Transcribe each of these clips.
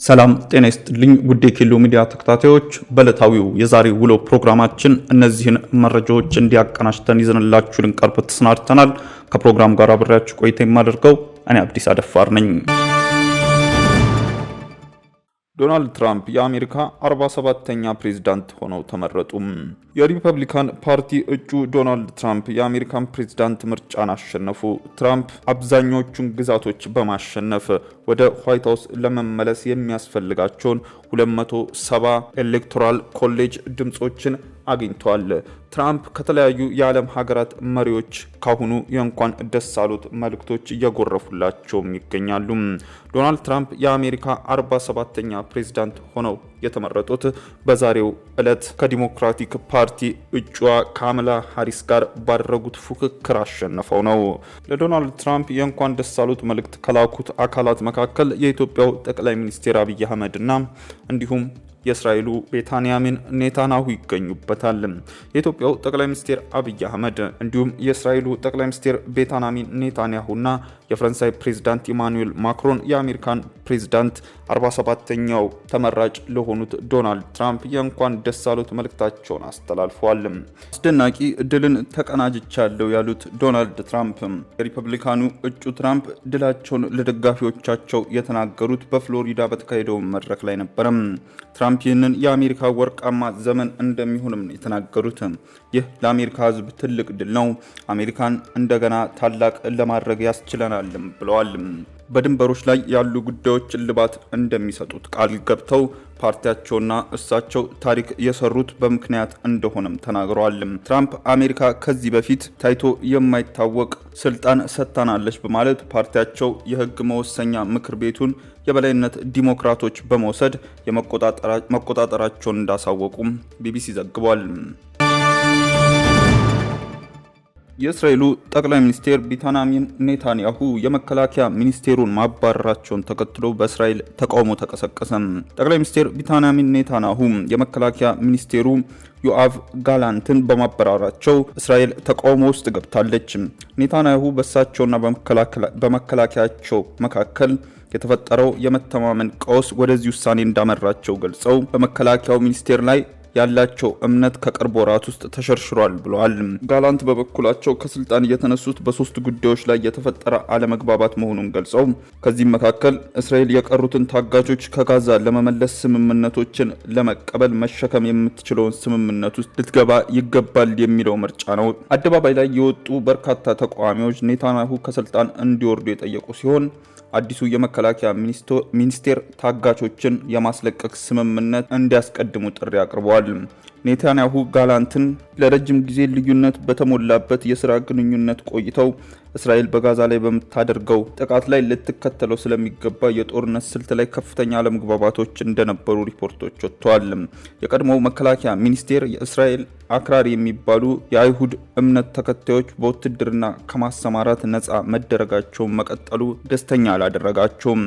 ሰላም ጤና ይስጥልኝ ውድ የኬሎ ሚዲያ ተከታታዮች፣ በዕለታዊው የዛሬ ውሎ ፕሮግራማችን እነዚህን መረጃዎች እንዲያቀናጅተን ይዘንላችሁ ልንቀርብ ተሰናድተናል። ከፕሮግራም ጋር አብሬያችሁ ቆይታ የማደርገው እኔ አብዲስ አደፋር ነኝ። ዶናልድ ትራምፕ የአሜሪካ 47ኛ ፕሬዝዳንት ሆነው ተመረጡ። የሪፐብሊካን ፓርቲ እጩ ዶናልድ ትራምፕ የአሜሪካን ፕሬዝዳንት ምርጫን አሸነፉ። ትራምፕ አብዛኞቹን ግዛቶች በማሸነፍ ወደ ዋይት ሃውስ ለመመለስ የሚያስፈልጋቸውን 270 ኤሌክቶራል ኮሌጅ ድምጾችን አግኝተዋል። ትራምፕ ከተለያዩ የዓለም ሀገራት መሪዎች ካሁኑ የእንኳን ደስ አሉት መልእክቶች እየጎረፉላቸውም ይገኛሉ። ዶናልድ ትራምፕ የአሜሪካ 47ኛ ፕሬዝዳንት ሆነው የተመረጡት በዛሬው ዕለት ከዲሞክራቲክ ፓርቲ እጩዋ ካማላ ሃሪስ ጋር ባደረጉት ፉክክር አሸንፈው ነው። ለዶናልድ ትራምፕ የእንኳን ደስ አሉት መልእክት ከላኩት አካላት መካከል የኢትዮጵያው ጠቅላይ ሚኒስትር አብይ አህመድና እንዲሁም የእስራኤሉ ቤንያሚን ኔታንያሁ ይገኙበታል። የኢትዮጵያው ጠቅላይ ሚኒስትር አብይ አህመድ እንዲሁም የእስራኤሉ ጠቅላይ ሚኒስትር ቤንያሚን ኔታንያሁና የፈረንሳይ ፕሬዝዳንት ኢማኑኤል ማክሮን የአሜሪካን ፕሬዝዳንት 47ኛው ተመራጭ ለሆኑት ዶናልድ ትራምፕ የእንኳን ደስ አሉት መልእክታቸውን አስተላልፈዋል። አስደናቂ ድልን ተቀናጅቻለሁ ያሉት ዶናልድ ትራምፕ የሪፐብሊካኑ እጩ ትራምፕ ድላቸውን ለደጋፊዎቻቸው የተናገሩት በፍሎሪዳ በተካሄደው መድረክ ላይ ነበር። ትራምፕ ይህንን የአሜሪካ ወርቃማ ዘመን እንደሚሆንም የተናገሩት ይህ ለአሜሪካ ሕዝብ ትልቅ ድል ነው፣ አሜሪካን እንደገና ታላቅ ለማድረግ ያስችለናልም ብለዋል። በድንበሮች ላይ ያሉ ጉዳዮች እልባት እንደሚሰጡት ቃል ገብተው ፓርቲያቸውና እሳቸው ታሪክ የሰሩት በምክንያት እንደሆነም ተናግረዋል። ትራምፕ አሜሪካ ከዚህ በፊት ታይቶ የማይታወቅ ስልጣን ሰጥታናለች በማለት ፓርቲያቸው የሕግ መወሰኛ ምክር ቤቱን የበላይነት ዲሞክራቶች በመውሰድ መቆጣጠራቸውን እንዳሳወቁም ቢቢሲ ዘግቧል። የእስራኤሉ ጠቅላይ ሚኒስትር ቤንያሚን ኔታንያሁ የመከላከያ ሚኒስቴሩን ማባረራቸውን ተከትሎ በእስራኤል ተቃውሞ ተቀሰቀሰ። ጠቅላይ ሚኒስትር ቤንያሚን ኔታንያሁ የመከላከያ ሚኒስቴሩ ዮአቭ ጋላንትን በማባረራቸው እስራኤል ተቃውሞ ውስጥ ገብታለች። ኔታንያሁ በእሳቸውና በመከላከያቸው መካከል የተፈጠረው የመተማመን ቀውስ ወደዚህ ውሳኔ እንዳመራቸው ገልጸው በመከላከያው ሚኒስቴር ላይ ያላቸው እምነት ከቅርብ ወራት ውስጥ ተሸርሽሯል ብለዋል። ጋላንት በበኩላቸው ከስልጣን የተነሱት በሶስት ጉዳዮች ላይ የተፈጠረ አለመግባባት መሆኑን ገልጸው ከዚህም መካከል እስራኤል የቀሩትን ታጋቾች ከጋዛ ለመመለስ ስምምነቶችን ለመቀበል መሸከም የምትችለውን ስምምነት ውስጥ ልትገባ ይገባል የሚለው ምርጫ ነው። አደባባይ ላይ የወጡ በርካታ ተቃዋሚዎች ኔታንያሁ ከስልጣን እንዲወርዱ የጠየቁ ሲሆን አዲሱ የመከላከያ ሚኒስቴር ታጋቾችን የማስለቀቅ ስምምነት እንዲያስቀድሙ ጥሪ አቅርበዋል። ኔታንያሁ ጋላንትን ለረጅም ጊዜ ልዩነት በተሞላበት የሥራ ግንኙነት ቆይተው እስራኤል በጋዛ ላይ በምታደርገው ጥቃት ላይ ልትከተለው ስለሚገባ የጦርነት ስልት ላይ ከፍተኛ አለመግባባቶች እንደነበሩ ሪፖርቶች ወጥተዋል። የቀድሞው መከላከያ ሚኒስቴር የእስራኤል አክራሪ የሚባሉ የአይሁድ እምነት ተከታዮች በውትድርና ከማሰማራት ነፃ መደረጋቸውን መቀጠሉ ደስተኛ አላደረጋቸውም።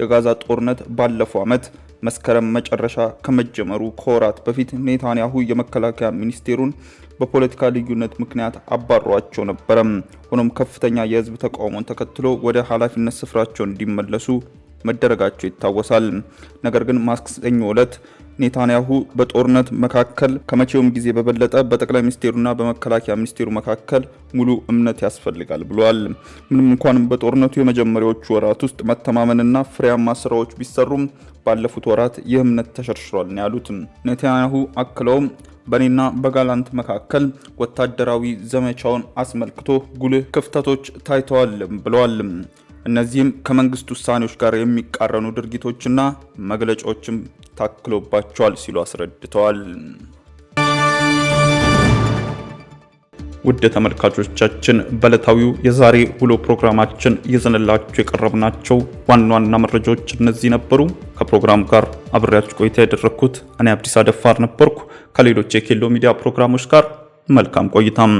የጋዛ ጦርነት ባለፈው ዓመት መስከረም መጨረሻ ከመጀመሩ ከወራት በፊት ኔታንያሁ የመከላከያ ሚኒስቴሩን በፖለቲካ ልዩነት ምክንያት አባሯቸው ነበር። ሆኖም ከፍተኛ የህዝብ ተቃውሞን ተከትሎ ወደ ኃላፊነት ስፍራቸው እንዲመለሱ መደረጋቸው ይታወሳል። ነገር ግን ማክሰኞ ዕለት ኔታንያሁ በጦርነት መካከል ከመቼውም ጊዜ በበለጠ በጠቅላይ ሚኒስቴሩና በመከላከያ ሚኒስቴሩ መካከል ሙሉ እምነት ያስፈልጋል ብለዋል። ምንም እንኳን በጦርነቱ የመጀመሪያዎቹ ወራት ውስጥ መተማመንና ፍሬያማ ስራዎች ቢሰሩም ባለፉት ወራት ይህ እምነት ተሸርሽሯል ነው ያሉት። ኔታንያሁ አክለውም በኔና በጋላንት መካከል ወታደራዊ ዘመቻውን አስመልክቶ ጉልህ ክፍተቶች ታይተዋል ብለዋል። እነዚህም ከመንግስት ውሳኔዎች ጋር የሚቃረኑ ድርጊቶችና መግለጫዎችም ታክሎባቸዋል ሲሉ አስረድተዋል። ውድ ተመልካቾቻችን በዕለታዊው የዛሬ ውሎ ፕሮግራማችን ይዘንላችሁ የቀረብናቸው ዋና ዋና መረጃዎች እነዚህ ነበሩ። ከፕሮግራሙ ጋር አብሬያችሁ ቆይታ ያደረኩት እኔ አብዲስ አደፋር ነበርኩ። ከሌሎች የኬሎ ሚዲያ ፕሮግራሞች ጋር መልካም ቆይታም